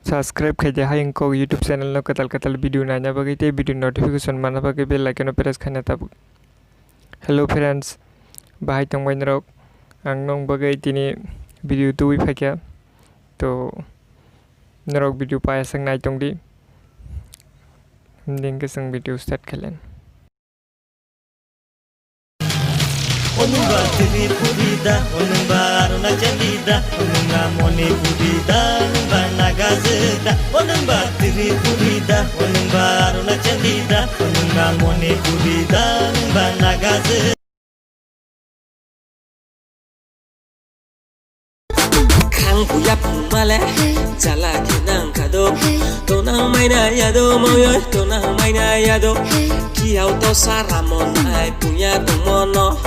subscribe kaja hai engkau YouTube channel no katal video nanya bagai te video notification mana bagai bell icon no press khana tabu. Hello friends, bahai tong bain rok ang nong bagai tini video tu ipakya to narok video pa sang nai tong di ding ke sang video start kalen. Onumba tiri purida, onumba aruna jalida, onumba moni purida, onumba nagazida. Onumba tiri purida, onumba aruna jalida, onumba moni purida, onumba nagazida. Kang puya pumale, jala kinang kado, tonang maina yado moyo, tonang maina yado. Kiau to saramon ai punya tumono.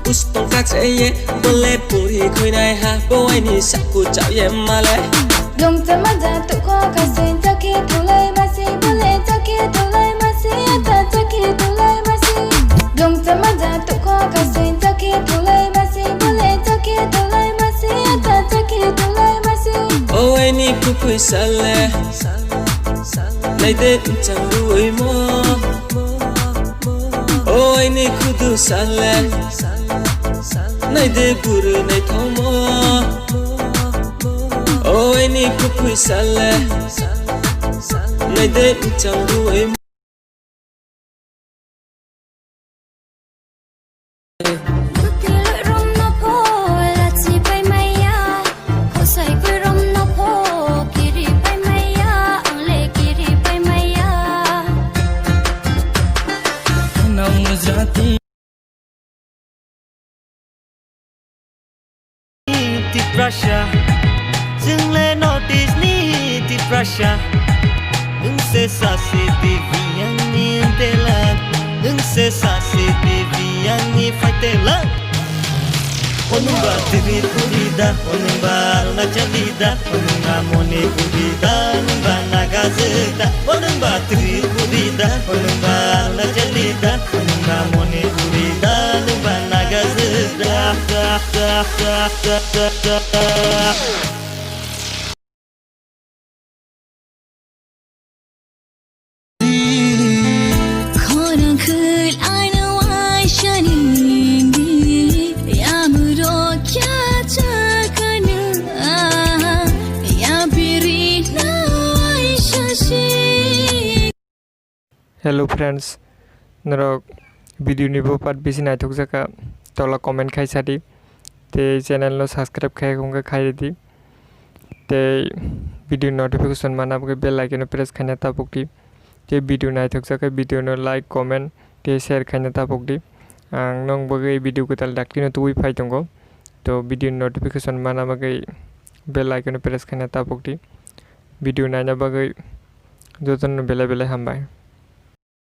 Ustong kacaye boleh puri kui nai ha boy ni saku chao ye male. Dong tamaja tu ko kasih jaki tulai masih boleh jaki tulai masih ada jaki tulai masih. Dong tamaja tu ko kasih jaki tulai masih boleh jaki tulai masih ada jaki tulai masih. Oh ini kukui sale, nai de chang lui mo. Oh ini kudu sale. Nai de buru nai thomo. Oh ini kukui sale, nai de chang lui mo. Russia, dừng lên notice ni ti Russia, đừng se sa si ti viang ni telan, đừng se sa si ti viang ni phải telan. Onumba tiri purida, onumba aruna jalida, onumba moni purida, onumba nagazida. Onumba tiri purida, onumba aruna jalida, onumba moni purida, onumba nagazida. Hello friends, narok video ni bo part bisi nai thok jaka tola comment khai sadi te channel no subscribe khai gonga khai di te video notification mana bagai bell icon press khana ta pokti te video nai thok jaka video no like comment te share khana ta pokti ang nong bagai video ko tal dakti no tui phai tongo to video notification mana bagai bell icon press khana ta pokti video nai na bagai joton bela bela hambai.